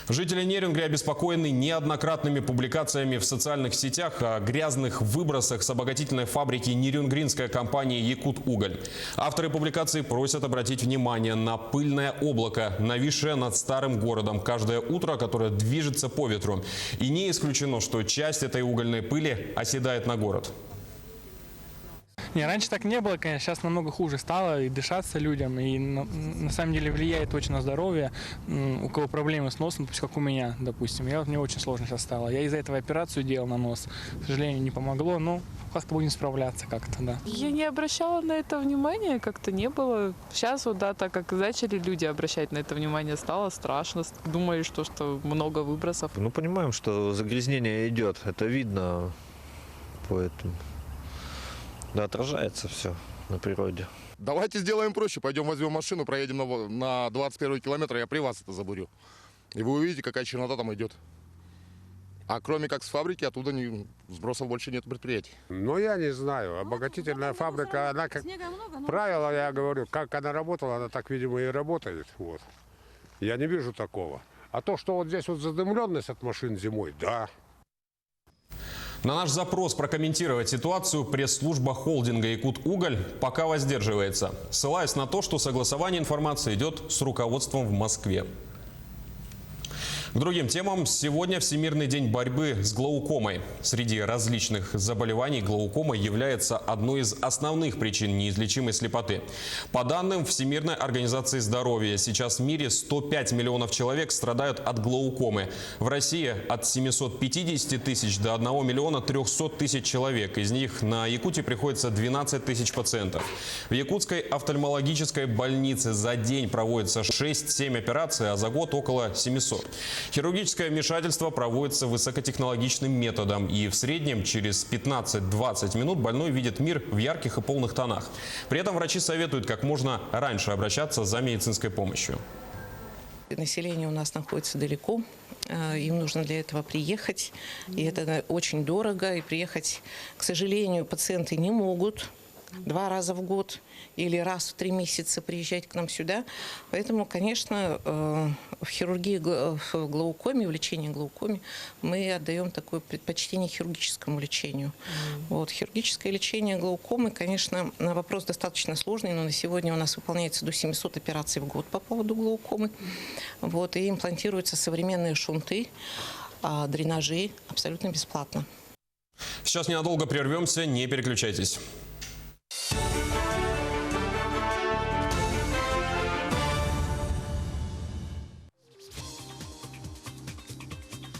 Speaker 12: Жители Нерюнгри обеспокоены неоднократными публикациями в социальных сетях о грязных выбросах с обогатительной фабрики нерюнгринской компании «Якутуголь». Авторы публикации просят обратить внимание на пыльное облако, нависшее над старым городом каждое утро, которое движется по ветру. И не исключено, что часть этой угольной пыли оседает на город.
Speaker 13: Не, раньше так не было, конечно, сейчас намного хуже стало и дышаться людям, и на самом деле влияет очень на здоровье. У кого проблемы с носом, как у меня, допустим, мне очень сложно сейчас стало. Я из-за этого операцию делал на нос, к сожалению, не помогло, но как-то будем справляться как-то, да.
Speaker 14: Я не обращала на это внимания, как-то не было. Сейчас вот, да, так как начали люди обращать на это внимание, стало страшно, думали, что много выбросов.
Speaker 15: Ну, понимаем, что загрязнение идет, это видно, поэтому... Да, отражается все на природе.
Speaker 16: Давайте сделаем проще. Пойдем возьмем машину, проедем на 21 километр, я при вас это забурю. И вы увидите, какая чернота там идет. А кроме как с фабрики, оттуда сбросов больше нет предприятий.
Speaker 17: Ну, я не знаю. Обогатительная фабрика, она как правило, я говорю, как она работала, она так, видимо, и работает. Вот. Я не вижу такого. А то, что вот здесь вот задымленность от машин зимой, да.
Speaker 12: На наш запрос прокомментировать ситуацию пресс-служба холдинга «Якутуголь» пока воздерживается, ссылаясь на то, что согласование информации идет с руководством в Москве. К другим темам. Сегодня Всемирный день борьбы с глаукомой. Среди различных заболеваний глаукома является одной из основных причин неизлечимой слепоты. По данным Всемирной организации здоровья, сейчас в мире 105 миллионов человек страдают от глаукомы. В России от 750 тысяч до 1 миллиона 300 тысяч человек. Из них на Якутии приходится 12 тысяч пациентов. В Якутской офтальмологической больнице за день проводится 6-7 операций, а за год около 700. Хирургическое вмешательство проводится высокотехнологичным методом, и в среднем через 15-20 минут больной видит мир в ярких и полных тонах. При этом врачи советуют как можно раньше обращаться за медицинской помощью.
Speaker 18: Население у нас находится далеко, им нужно для этого приехать, и это очень дорого, и приехать, к сожалению, пациенты не могут 2 раза в год или раз в 3 месяца приезжать к нам сюда. Поэтому, конечно, в хирургии, в глаукоме, в лечении глаукоме мы отдаем такое предпочтение хирургическому лечению. Вот, хирургическое лечение глаукомы, конечно, вопрос достаточно сложный, но на сегодня у нас выполняется до 700 операций в год по поводу глаукомы. Вот, и имплантируются современные шунты, дренажи абсолютно бесплатно.
Speaker 12: Сейчас ненадолго прервемся, не переключайтесь.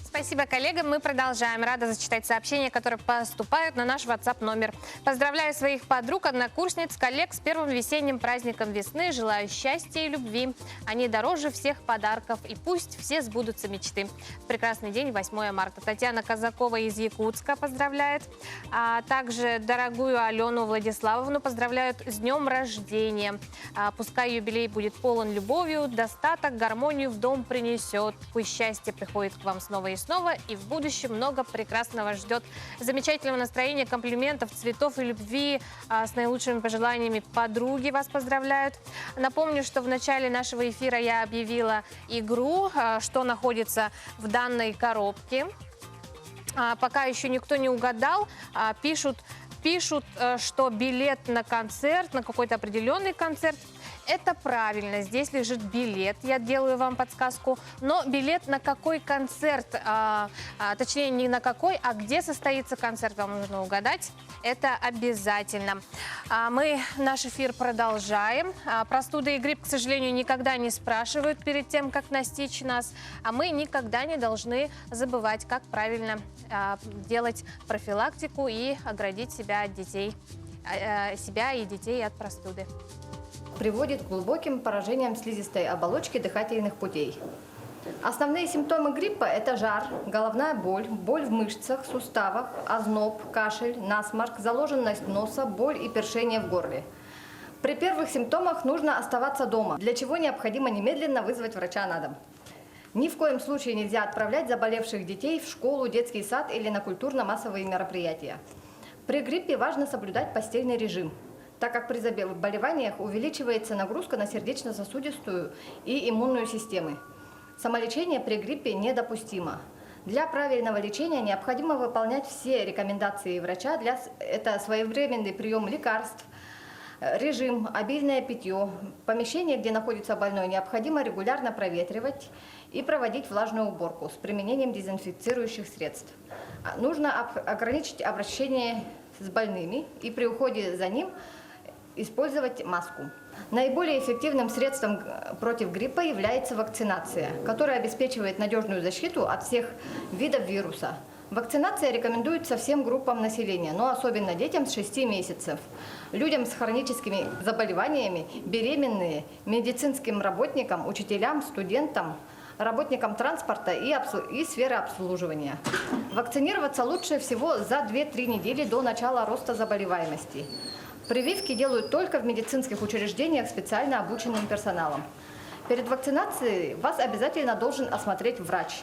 Speaker 1: Спасибо, коллегам. Мы продолжаем. Рада зачитать сообщения, которые поступают на наш WhatsApp номер. Поздравляю своих подруг, однокурсниц, коллег с первым весенним праздником весны. Желаю счастья и любви. Они дороже всех подарков. И пусть все сбудутся мечты. Прекрасный день, 8 марта. Татьяна Казакова из Якутска поздравляет. А также дорогую Алену Владиславовну поздравляют с днем рождения. Пускай юбилей будет полон любовью, достаток, гармонию в дом принесет. Пусть счастье приходит к вам снова и снова, и в будущем много прекрасного ждет. Замечательного настроения, комплиментов, цветов и любви. С наилучшими пожеланиями подруги вас поздравляют. Напомню, что в начале нашего эфира я объявила игру, что находится в данной коробке. Пока еще никто не угадал. Пишут, что билет на концерт, на какой-то определенный концерт. Это правильно. Здесь лежит билет. Я делаю вам подсказку. Но билет на какой концерт, точнее не на какой, а где состоится концерт, вам нужно угадать. Это обязательно. Мы наш эфир продолжаем. Простуда и грипп, к сожалению, никогда не спрашивают перед тем, как настичь нас. А мы никогда не должны забывать, как правильно делать профилактику и оградить себя от детей, себя и детей от простуды.
Speaker 19: Приводит к глубоким поражениям слизистой оболочки дыхательных путей. Основные симптомы гриппа – это жар, головная боль, боль в мышцах, суставах, озноб, кашель, насморк, заложенность носа, боль и першение в горле. При первых симптомах нужно оставаться дома, для чего необходимо немедленно вызвать врача на дом. Ни в коем случае нельзя отправлять заболевших детей в школу, детский сад или на культурно-массовые мероприятия. При гриппе важно соблюдать постельный режим, так как при заболеваниях увеличивается нагрузка на сердечно-сосудистую и иммунную системы. Самолечение при гриппе недопустимо. Для правильного лечения необходимо выполнять все рекомендации врача. Это своевременный прием лекарств, режим, обильное питье. Помещение, где находится больной, необходимо регулярно проветривать и проводить влажную уборку с применением дезинфицирующих средств. Нужно ограничить обращение с больными и при уходе за ним использовать маску. Наиболее эффективным средством против гриппа является вакцинация, которая обеспечивает надежную защиту от всех видов вируса. Вакцинация рекомендуется всем группам населения, но особенно детям с 6 месяцев, людям с хроническими заболеваниями, беременные, медицинским работникам, учителям, студентам, работникам транспорта и сферы обслуживания. Вакцинироваться лучше всего за 2-3 недели до начала роста заболеваемости. Прививки делают только в медицинских учреждениях специально обученным персоналом. Перед вакцинацией вас обязательно должен осмотреть врач.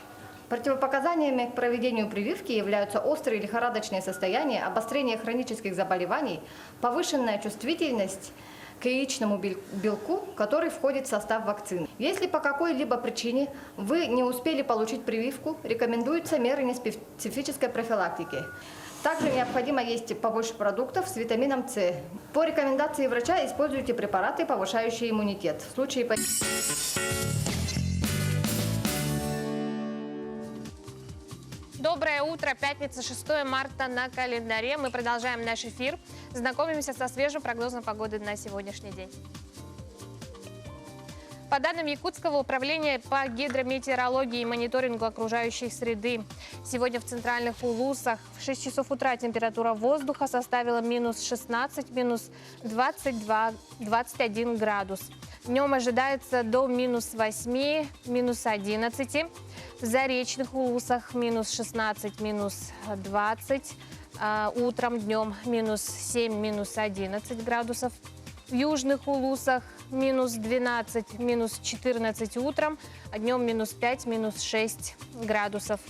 Speaker 19: Противопоказаниями к проведению прививки являются острые лихорадочные состояния, обострение хронических заболеваний, повышенная чувствительность к яичному белку, который входит в состав вакцины. Если по какой-либо причине вы не успели получить прививку, рекомендуются меры неспецифической профилактики. Также необходимо есть побольше продуктов с витамином С. По рекомендации врача используйте препараты, повышающие иммунитет. В случае
Speaker 1: Доброе утро. Пятница, 6 марта на календаре. Мы продолжаем наш эфир. Знакомимся со свежим прогнозом погоды на сегодняшний день. По данным Якутского управления по гидрометеорологии и мониторингу окружающей среды, сегодня в центральных Улусах в 6 часов утра температура воздуха составила минус 16, минус 22, 21 градус. Днем ожидается до минус 8, минус 11. В заречных Улусах минус 16, минус 20. Утром, днем минус 7, минус 11 градусов. В южных Улусах минус 12, минус 14 утром, а днем минус 5, минус 6 градусов.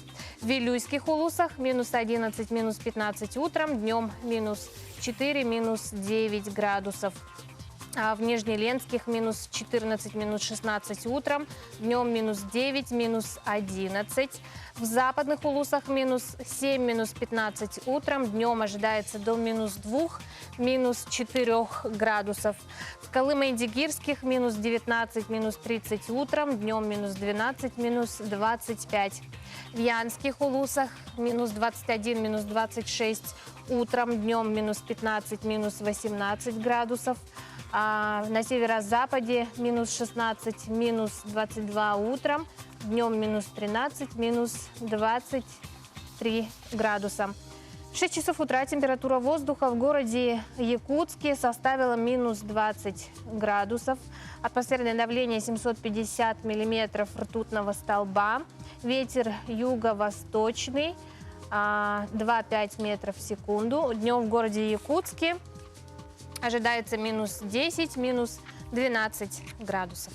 Speaker 1: В Вилюйских Улусах минус 11, минус 15 утром, днем минус 4, минус 9 градусов. А в Нижнеленских минус 14, минус 16 утром, днем минус 9, минус 11. В западных Улусах минус 7, минус 15 утром, днем ожидается до минус 2, минус 4 градусов. В Колымо-Индигирских минус 19, минус 30 утром, днем минус 12, минус 25. В Янских Улусах минус 21, минус 26 утром, днем минус 15, минус 18 градусов. А на северо-западе минус 16, минус 22 утром, днем минус 13, минус 23 градуса. В 6 часов утра температура воздуха в городе Якутске составила минус 20 градусов. Атмосферное давление 750 миллиметров ртутного столба. Ветер юго-восточный 2,5 метров в секунду. Днем в городе Якутске ожидается минус 10, минус 12 градусов.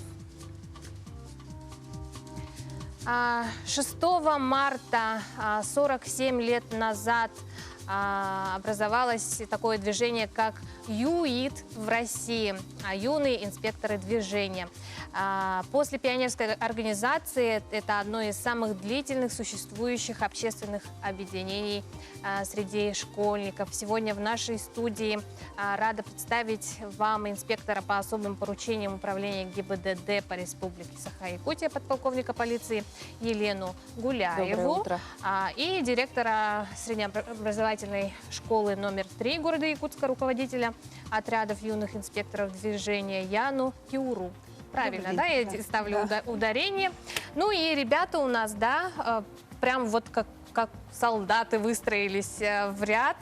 Speaker 1: 6 марта 47 лет назад образовалось такое движение, как ЮИД в России, юные инспекторы движения. После пионерской организации это одно из самых длительных существующих общественных объединений среди школьников. Сегодня в нашей студии рада представить вам инспектора по особым поручениям управления ГИБДД по Республике Саха-Якутия, подполковника полиции Елену Гуляеву.
Speaker 6: Доброе утро.
Speaker 1: И директора среднеобразовательной школы номер 3 города Якутска, руководителя отрядов юных инспекторов движения Яну Юру. Правильно, да? Я ставлю ударение. Ну и ребята у нас, да, прям вот как солдаты выстроились в ряд.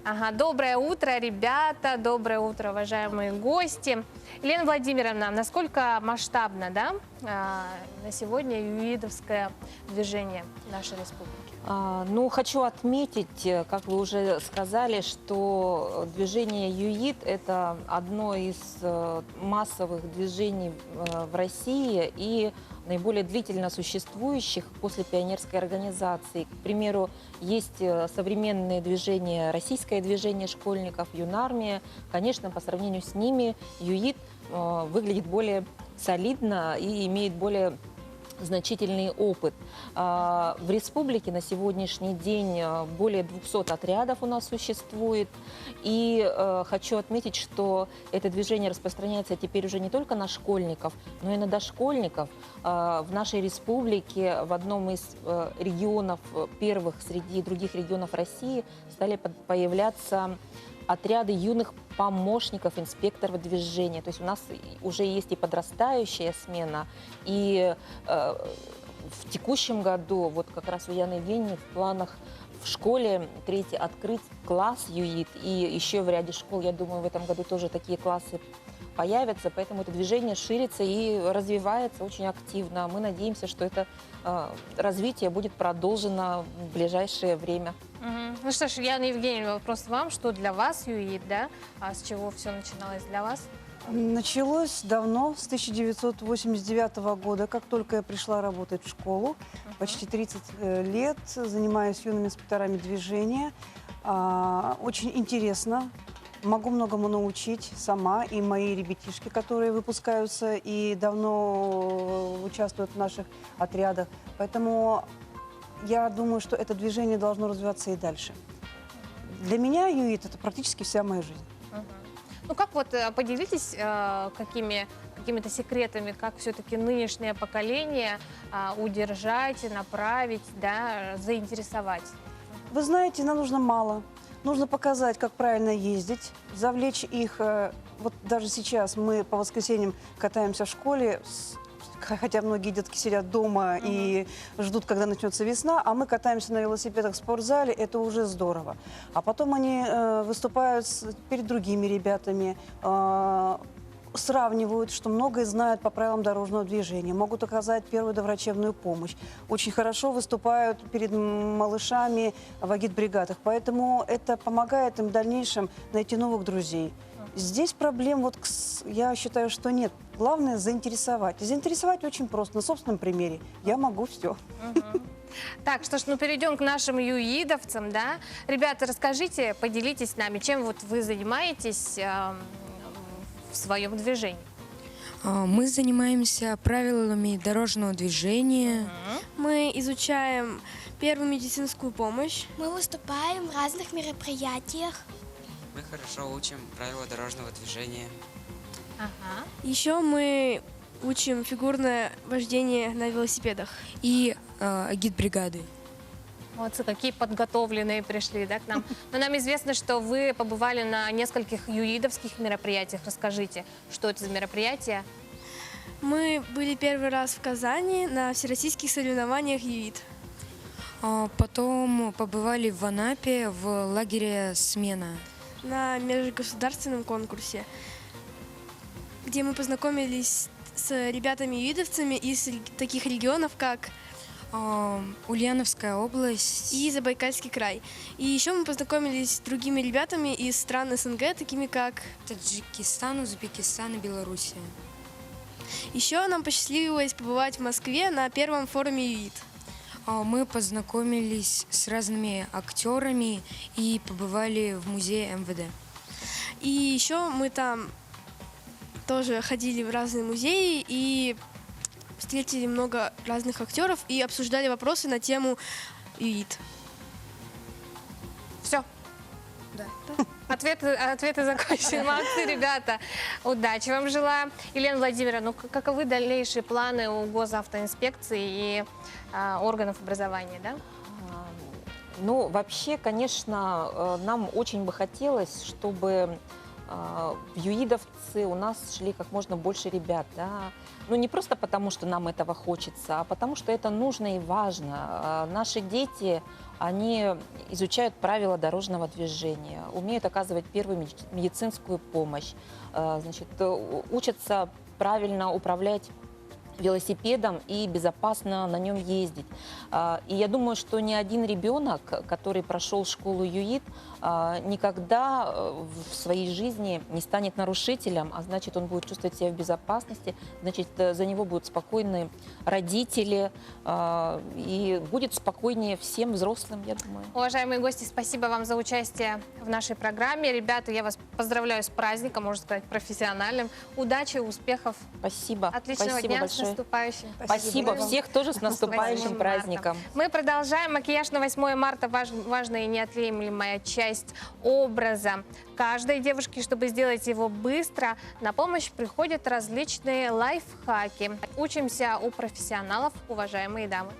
Speaker 1: Ага, доброе утро, ребята, доброе утро, уважаемые гости. Елена Владимировна, насколько масштабно, да, на сегодня ЮИДовское движение нашей республики?
Speaker 6: Ну, хочу отметить, как вы уже сказали, что движение ЮИД – это одно из массовых движений в России и наиболее длительно существующих после пионерской организации. К примеру, есть современные движения, российское движение школьников, юнармия. Конечно, по сравнению с ними ЮИД выглядит более солидно и имеет более значительный опыт. В республике на сегодняшний день более 200 отрядов у нас существует. И хочу отметить, что это движение распространяется теперь уже не только на школьников, но и на дошкольников. В нашей республике, в одном из регионов, первых среди других регионов России, стали появляться отряды юных помощников инспекторов движения. То есть у нас уже есть и подрастающая смена, и в текущем году, вот как раз у Яны Евгеньевны в планах в школе третий открыть класс ЮИД, и еще в ряде школ, я думаю, в этом году тоже такие классы появятся, поэтому это движение ширится и развивается очень активно. Мы надеемся, что это развитие будет продолжено в ближайшее время.
Speaker 1: Ну что ж, Яна Евгеньевна, вопрос вам, что для вас ЮИД, да? А с чего все начиналось для вас?
Speaker 20: Началось давно, с 1989 года, как только я пришла работать в школу. Почти 30 лет занимаюсь юными инспекторами движения. Очень интересно. Могу многому научить сама, и мои ребятишки, которые выпускаются и давно участвуют в наших отрядах. Поэтому я думаю, что это движение должно развиваться и дальше. Для меня ЮИД – это практически вся моя жизнь.
Speaker 1: Ну как вот, поделитесь какими-то секретами, как все-таки нынешнее поколение удержать, направить, да, заинтересовать?
Speaker 20: Вы знаете, нам нужно мало. Нужно показать, как правильно ездить, завлечь их. Вот даже сейчас мы по воскресеньям катаемся в школе, хотя многие детки сидят дома и ждут, когда начнется весна, а мы катаемся на велосипедах в спортзале, это уже здорово. А потом они выступают перед другими ребятами, сравнивают, что многое знают по правилам дорожного движения, могут оказать первую доврачебную помощь. Очень хорошо выступают перед малышами в агитбригадах, поэтому это помогает им в дальнейшем найти новых друзей. Здесь проблем, вот, я считаю, что нет. Главное заинтересовать. И заинтересовать очень просто, на собственном примере. Я могу все.
Speaker 1: Так, что ж, ну перейдем к нашим ЮИДовцам, да? Ребята, расскажите, поделитесь с нами, чем вот вы занимаетесь в своем движении?
Speaker 21: Мы занимаемся правилами дорожного движения.
Speaker 9: Мы изучаем первую медицинскую помощь.
Speaker 22: Мы выступаем в разных мероприятиях.
Speaker 23: Мы хорошо учим правила дорожного движения.
Speaker 9: Еще мы учим фигурное вождение на велосипедах.
Speaker 21: И агитбригады.
Speaker 1: Молодцы, какие подготовленные пришли, да, к нам. Но нам известно, что вы побывали на нескольких ЮИДовских мероприятиях. Расскажите, что это за мероприятия?
Speaker 9: Мы были первый раз в Казани на всероссийских соревнованиях ЮИД.
Speaker 21: Потом побывали в Анапе в лагере «Смена».
Speaker 9: На межгосударственном конкурсе, где мы познакомились с ребятами-ЮИДовцами из таких регионов, как
Speaker 21: Ульяновская область
Speaker 9: и Забайкальский край. И еще мы познакомились с другими ребятами из стран СНГ, такими как
Speaker 21: Таджикистан, Узбекистан и Белоруссия.
Speaker 9: Еще нам посчастливилось побывать в Москве на первом форуме ЮИД.
Speaker 21: Мы познакомились с разными актерами и побывали в музее МВД.
Speaker 2: И еще мы там тоже ходили в разные музеи и встретили много разных актеров и обсуждали вопросы на тему ЮИД.
Speaker 1: Все.
Speaker 2: Да.
Speaker 1: Ответы закончены. Молодцы, ребята. Удачи вам желаю. Елена Владимировна, ну каковы дальнейшие планы у госавтоинспекции и органов образования, да?
Speaker 3: Ну, вообще, конечно, нам очень бы хотелось, чтобы в ЮИДовцы у нас шли как можно больше ребят, да. Ну, не просто потому, что нам этого хочется, а потому, что это нужно и важно. Наши дети, они изучают правила дорожного движения, умеют оказывать первую медицинскую помощь, значит, учатся правильно управлять велосипедом и безопасно на нем ездить. И я думаю, что ни один ребенок, который прошел школу ЮИД, никогда в своей жизни не станет нарушителем, а значит, он будет чувствовать себя в безопасности, значит, за него будут спокойны родители, и будет спокойнее всем взрослым, я думаю.
Speaker 1: Уважаемые гости, спасибо вам за участие в нашей программе. Ребята, я вас поздравляю с праздником, можно сказать, профессиональным. Удачи, успехов.
Speaker 3: Спасибо.
Speaker 1: Отличного
Speaker 3: Спасибо
Speaker 1: дня,
Speaker 3: большое.
Speaker 1: с наступающим.
Speaker 3: Спасибо. Всех тоже с наступающим праздником.
Speaker 1: Мы продолжаем. Макияж на 8 марта важная и неотъемлемая часть образа каждой девушки. Чтобы сделать его быстро, на помощь приходят различные лайфхаки. Учимся у профессионалов, уважаемые дамы.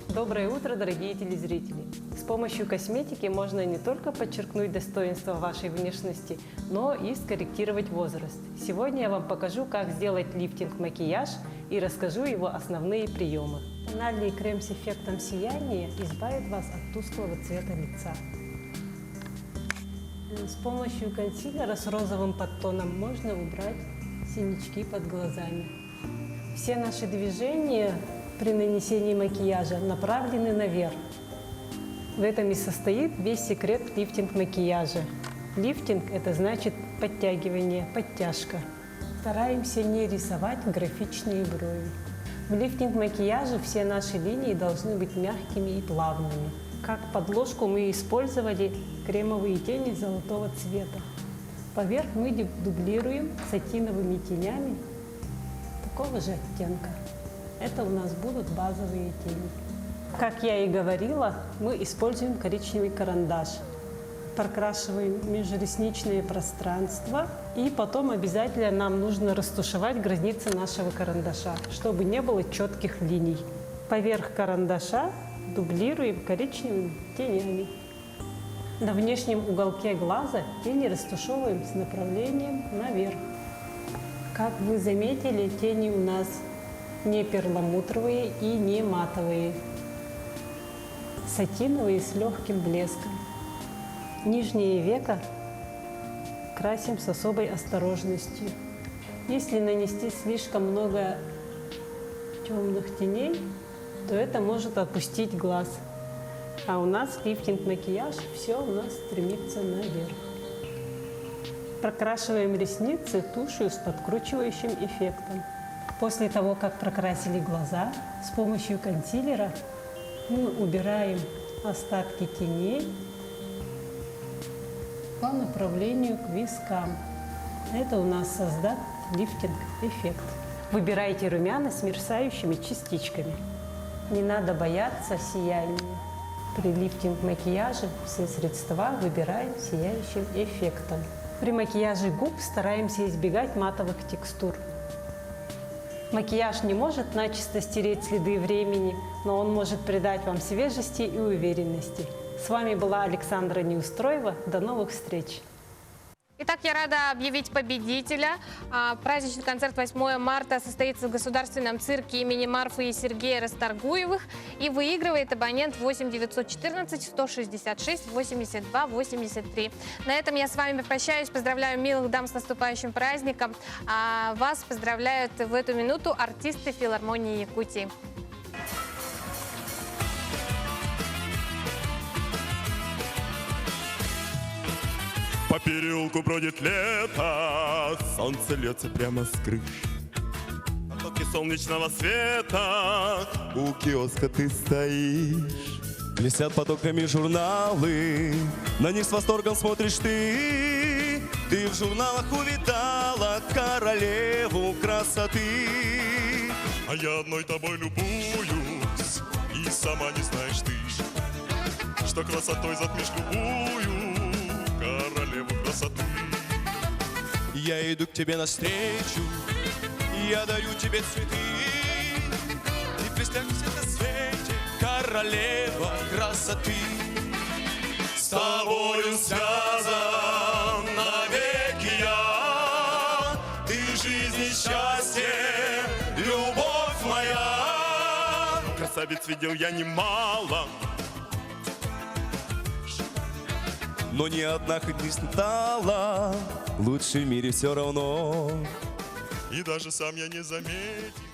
Speaker 5: Доброе утро, дорогие телезрители! С помощью косметики можно не только подчеркнуть достоинства вашей внешности, но и скорректировать возраст. Сегодня я вам покажу, как сделать лифтинг-макияж и расскажу его основные приемы. Тональный крем с эффектом сияния избавит вас от тусклого цвета лица. С помощью консилера с розовым подтоном можно убрать синячки под глазами. Все наши движения при нанесении макияжа направлены наверх. В этом и состоит весь секрет лифтинг-макияжа. Лифтинг – это значит подтягивание, подтяжка. Стараемся не рисовать графичные брови. В лифтинг-макияже все наши линии должны быть мягкими и плавными. Как подложку мы использовали кремовые тени золотого цвета. Поверх мы дублируем сатиновыми тенями такого же оттенка. Это у нас будут базовые тени. Как я и говорила, мы используем коричневый карандаш. Прокрашиваем межресничное пространство. И потом обязательно нам нужно растушевать границы нашего карандаша, чтобы не было четких линий. Поверх карандаша дублируем коричневыми тенями. На внешнем уголке глаза тени растушевываем с направлением наверх. Как вы заметили, тени у нас не перламутровые и не матовые. Сатиновые с легким блеском. Нижнее веко красим с особой осторожностью. Если нанести слишком много темных теней, то это может опустить глаз. А у нас лифтинг-макияж, все у нас стремится наверх. Прокрашиваем ресницы тушью с подкручивающим эффектом. После того, как прокрасили глаза, с помощью консилера мы убираем остатки теней по направлению к вискам. Это у нас создаст лифтинг-эффект. Выбирайте румяна с мерцающими частичками. Не надо бояться сияния. При лифтинг-макияже все средства выбираем сияющим эффектом. При макияже губ стараемся избегать матовых текстур. Макияж не может начисто стереть следы времени, но он может придать вам свежести и уверенности. С вами была Александра Неустроева. До новых встреч!
Speaker 1: Итак, я рада объявить победителя. Праздничный концерт 8 марта состоится в Государственном цирке имени Марфы и Сергея Расторгуевых. И выигрывает абонент 8 914 166 82 83. На этом я с вами прощаюсь. Поздравляю милых дам с наступающим праздником. А вас поздравляют в эту минуту артисты филармонии Якутии.
Speaker 24: По переулку бродит лето, солнце льется прямо с крыш. Потоки солнечного света, у киоска ты стоишь. Блестят потоками журналы, на них с восторгом смотришь ты. Ты в журналах увидала королеву красоты. А я одной тобой любуюсь, и сама не знаешь ты, что красотой затмишь любую королеву красоты. Я иду к тебе навстречу, я даю тебе цветы. Ты представься на свете, королева красоты. С тобою связан навеки я, ты жизнь и счастье, любовь моя. Красавиц видел я немало, но ни одна хоть не стала лучше в мире все равно. И даже сам я не заметил.